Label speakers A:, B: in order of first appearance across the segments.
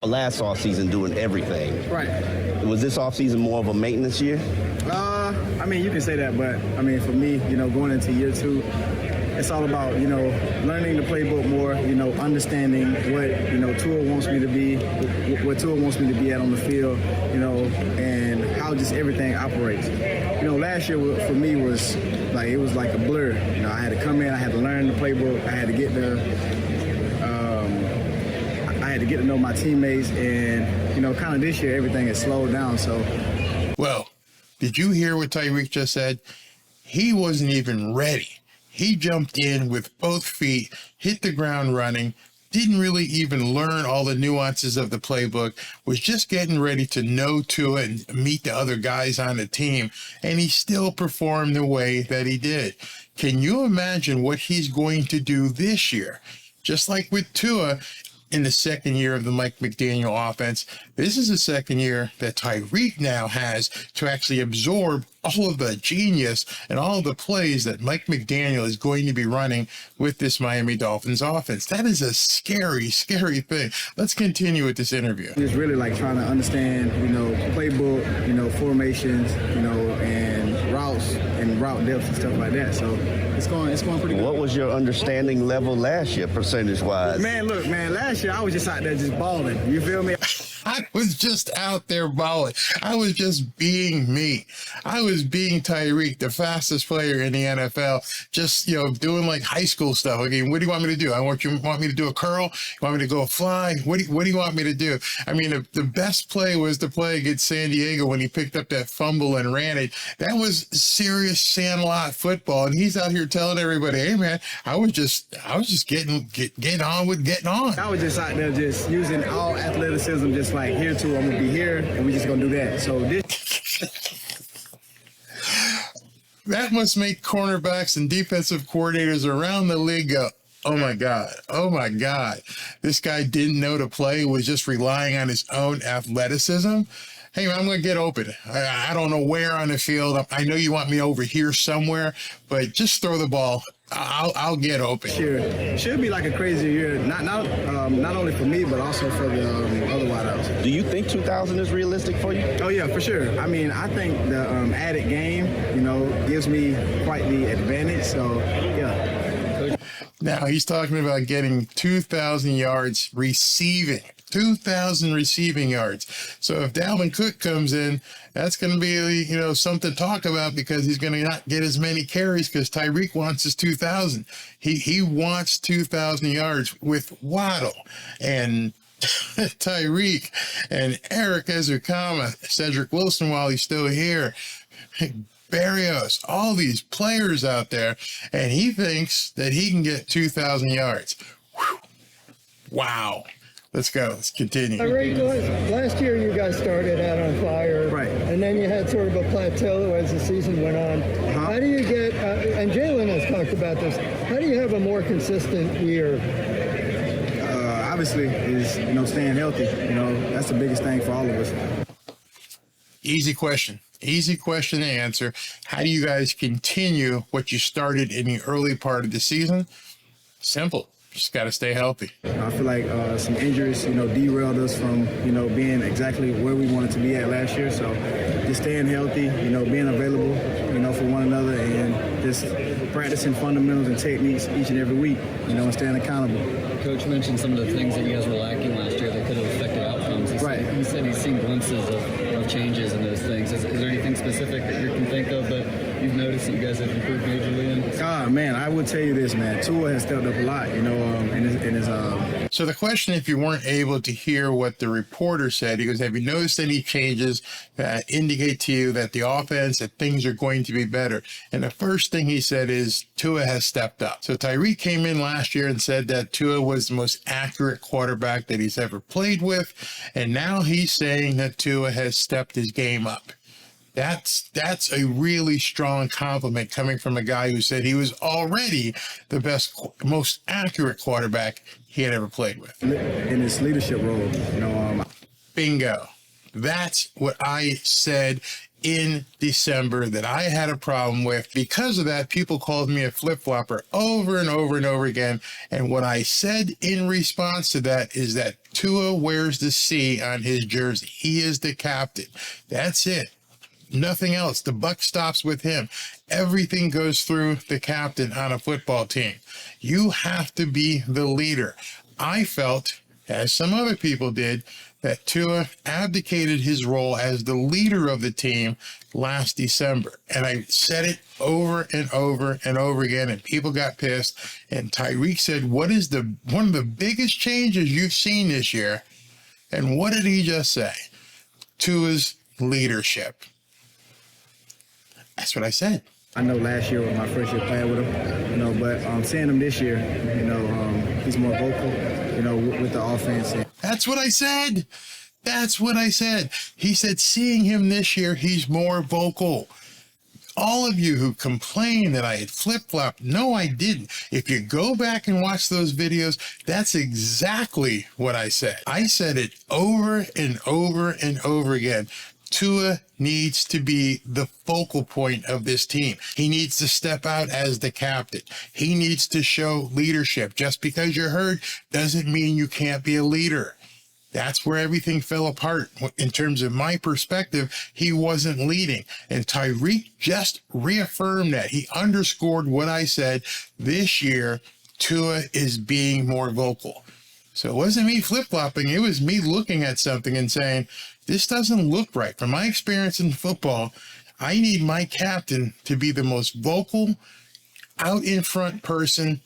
A: Last offseason doing everything.
B: Right.
A: Was this offseason more of a maintenance year?
B: I mean, you can say that, but I mean, for me, going into year 2, it's all about, learning the playbook more, understanding what, Tua wants me to be, what Tua wants me to be at on the field, and how just everything operates. Last year for me was like, it was like a blur. I had to come in, I had to learn the playbook, I had to get to know my teammates, and, kind of this year, everything has slowed down, so.
C: Well, did you hear what Tyreek just said? He wasn't even ready. He jumped in with both feet, hit the ground running, didn't really even learn all the nuances of the playbook, was just getting ready to know Tua and meet the other guys on the team, and he still performed the way that he did. Can you imagine what he's going to do this year? Just like with Tua, in the second year of the Mike McDaniel offense, this is the second year that Tyreek now has to actually absorb all of the genius and all of the plays that Mike McDaniel is going to be running with this Miami Dolphins offense. That is a scary, scary thing. Let's continue with this interview.
B: It's really like trying to understand, playbook, formations, and routes and route depths and stuff like that. So it's going pretty good.
A: What was your understanding level last year, percentage-wise?
B: Man, look, last year I was just out there just balling. You feel me?
C: I was just out there balling. I was just being me. I was being Tyreek, the fastest player in the NFL, just, doing like high school stuff. Okay, what do you want me to do? You want me to do a curl? You want me to go fly? What do you want me to do? I mean, the best play was the play against San Diego when he picked up that fumble and ran it. That was serious sandlot football. And he's out here telling everybody, hey man, I was just getting on with getting on.
B: I was just out there just using all athleticism, just like here too, I'm gonna be here and we just gonna do that. So
C: that must make cornerbacks and defensive coordinators around the league go, oh my God, this guy didn't know to play, was just relying on his own athleticism. Hey, man, I'm going to get open. I don't know where on the field. I know you want me over here somewhere, but just throw the ball. I'll get open.
B: Sure. Should be like a crazy year, not only for me, but also for the other wideouts.
A: Do you think 2000 is realistic for you?
B: Oh, yeah, for sure. I mean, I think the added game, gives me quite the advantage. So, yeah.
C: Now, he's talking about getting 2,000 yards receiving. 2,000 receiving yards. So if Dalvin Cook comes in, that's going to be, something to talk about, because he's going to not get as many carries because Tyreek wants his 2,000. He wants 2,000 yards with Waddle and Tyreek and Eric Ezekama, Cedric Wilson while he's still here, Barrios, all these players out there, and he thinks that he can get 2,000 yards. Whew. Wow. Let's go. Let's continue.
D: Last year you guys started out on fire,
B: right?
D: And then you had sort of a plateau as the season went on. How do you get? And Jalen has talked about this. How do you have a more consistent year?
B: Obviously, is staying healthy. That's the biggest thing for all of us.
C: Easy question to answer. How do you guys continue what you started in the early part of the season? Simple. Just got to stay healthy.
B: I feel like some injuries, derailed us from, being exactly where we wanted to be at last year. So just staying healthy, being available, for one another, and just practicing fundamentals and techniques each and every week, and staying accountable.
E: Coach mentioned some of the things that you guys were lacking last year that could have affected outcomes. He said he's seen glimpses of changes in those things. Is there anything specific that you can think of that you've noticed that you guys have improved majorly in?
B: Man, I would tell you this, man. Tua has stepped up a lot, in his
C: So the question, if you weren't able to hear what the reporter said, he goes, have you noticed any changes that indicate to you that the offense, that things are going to be better? And the first thing he said is Tua has stepped up. So Tyreek came in last year and said that Tua was the most accurate quarterback that he's ever played with. And now he's saying that Tua has stepped his game up. That's a really strong compliment coming from a guy who said he was already the best, most accurate quarterback he had ever played with.
B: In his leadership role,
C: Bingo. That's what I said in December that I had a problem with. Because of that, people called me a flip-flopper over and over and over again. And what I said in response to that is that Tua wears the C on his jersey. He is the captain. That's it. Nothing else. The buck stops with him. Everything goes through the captain on a football team. You have to be the leader. I felt, as some other people did, that Tua abdicated his role as the leader of the team last December. And I said it over and over and over again, and people got pissed. And Tyreek said, what is one of the biggest changes you've seen this year? And what did he just say? Tua's leadership. That's what I said.
B: I know last year was my first year playing with him, but seeing him this year, he's more vocal, with the offense.
C: That's what I said. That's what I said. He said, seeing him this year, he's more vocal. All of you who complained that I had flip-flopped, no, I didn't. If you go back and watch those videos, that's exactly what I said. I said it over and over and over again. Tua needs to be the focal point of this team. He needs to step out as the captain. He needs to show leadership. Just because you're hurt doesn't mean you can't be a leader. That's where everything fell apart. In terms of my perspective, he wasn't leading. And Tyreek just reaffirmed that. He underscored what I said. This year, Tua is being more vocal. So it wasn't me flip-flopping. It was me looking at something and saying, this doesn't look right. From my experience in football, I need my captain to be the most vocal, out in front person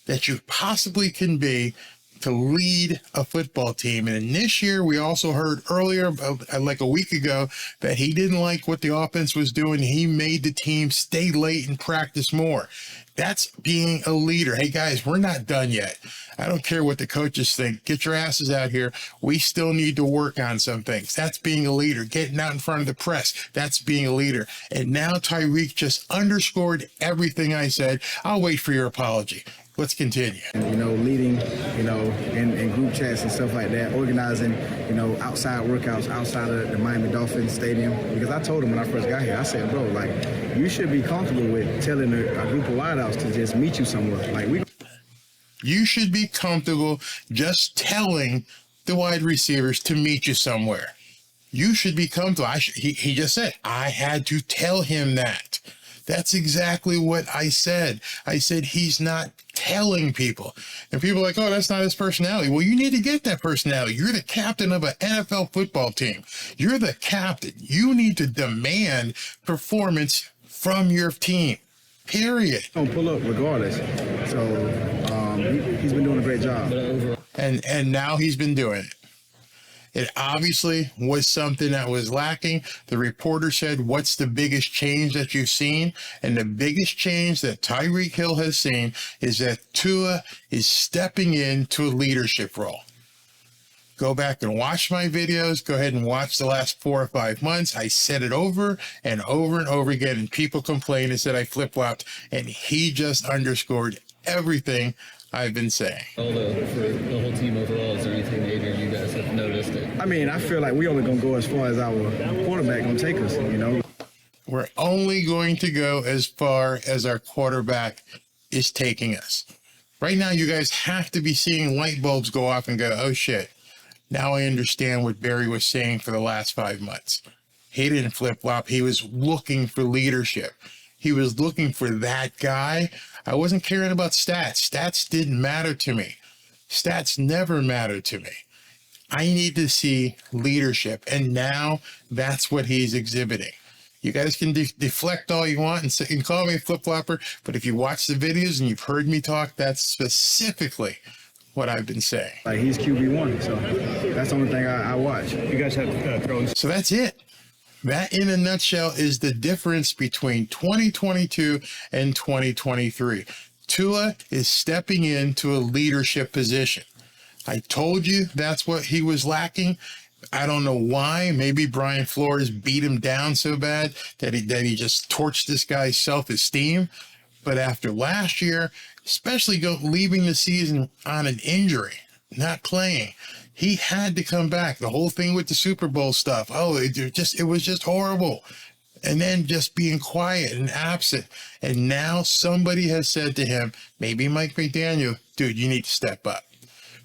C: that you possibly can be to lead a football team. And this year, we also heard earlier, like a week ago, that he didn't like what the offense was doing. He made the team stay late and practice more. That's being a leader. Hey, guys, we're not done yet. I don't care what the coaches think. Get your asses out here. We still need to work on some things. That's being a leader. Getting out in front of the press. That's being a leader. And now Tyreek just underscored everything I said. I'll wait for your apology. Let's continue.
B: Leading, in group chats and stuff like that, organizing, outside workouts outside of the Miami Dolphins stadium. Because I told him when I first got here, I said, bro, you should be comfortable with telling a group of wideouts to just meet you somewhere.
C: You should be comfortable just telling the wide receivers to meet you somewhere. You should be comfortable. He just said, I had to tell him that. That's exactly what I said. I said, he's not telling people. And people are like, oh, that's not his personality. Well, you need to get that personality. You're the captain of an NFL football team. You're the captain. You need to demand performance from your team, period.
B: Don't pull up regardless. So he's been doing a great job.
C: And now he's been doing it. It obviously was something that was lacking. The reporter said, what's the biggest change that you've seen? And the biggest change that Tyreek Hill has seen is that Tua is stepping into a leadership role. Go back and watch my videos. Go ahead and watch the last 4 or 5 months. I said it over and over and over again, and people complained and said I flip-flopped, and he just underscored everything I've been saying.
E: Although for the whole team overall, is there anything major you guys have noticed?
B: I feel like we only going to go as far as our quarterback going to take us,
C: We're only going to go as far as our quarterback is taking us. Right now, you guys have to be seeing light bulbs go off and go, oh, shit. Now I understand what Barry was saying for the last 5 months. He didn't flip-flop. He was looking for leadership. He was looking for that guy. I wasn't caring about stats. Stats didn't matter to me. Stats never mattered to me. I need to see leadership. And now that's what he's exhibiting. You guys can deflect all you want and call me a flip-flopper, but if you watch the videos and you've heard me talk, that's specifically what I've been saying.
B: He's QB1, so that's the only thing I watch. You guys have thrown.
C: So that's it. That, in a nutshell, is the difference between 2022 and 2023. Tua is stepping into a leadership position. I told you that's what he was lacking. I don't know why. Maybe Brian Flores beat him down so bad that he just torched this guy's self-esteem. But after last year, especially leaving the season on an injury, not playing, he had to come back. The whole thing with the Super Bowl stuff. Oh, it was just horrible. and then just being quiet and absent. And now somebody has said to him, maybe Mike McDaniel, dude, you need to step up.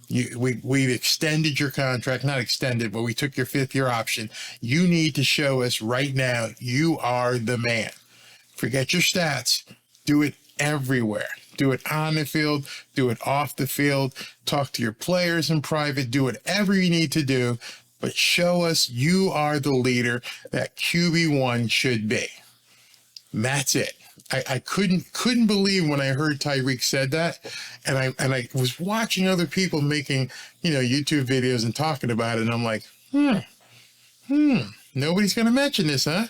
C: We've extended your contract, not extended, but we took your 5th-year option. You need to show us right now you are the man. Forget your stats. Do it everywhere. Do it on the field. Do it off the field. Talk to your players in private. Do whatever you need to do, but show us you are the leader that QB1 should be. And that's it. I couldn't believe when I heard Tyreek said that, and I was watching other people making, YouTube videos and talking about it, and I'm like, nobody's going to mention this, huh?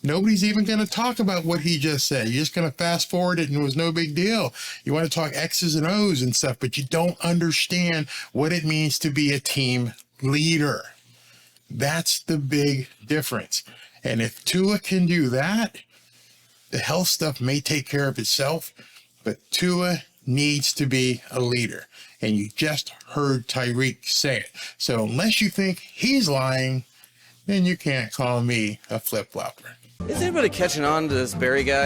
C: Nobody's even going to talk about what he just said. You're just going to fast forward it and it was no big deal. You want to talk X's and O's and stuff, but you don't understand what it means to be a team leader. That's the big difference. And if Tua can do that, the health stuff may take care of itself, but Tua needs to be a leader. And you just heard Tyreek say it. So unless you think he's lying, then you can't call me a flip-flopper.
F: Is anybody catching on to this Barry guy?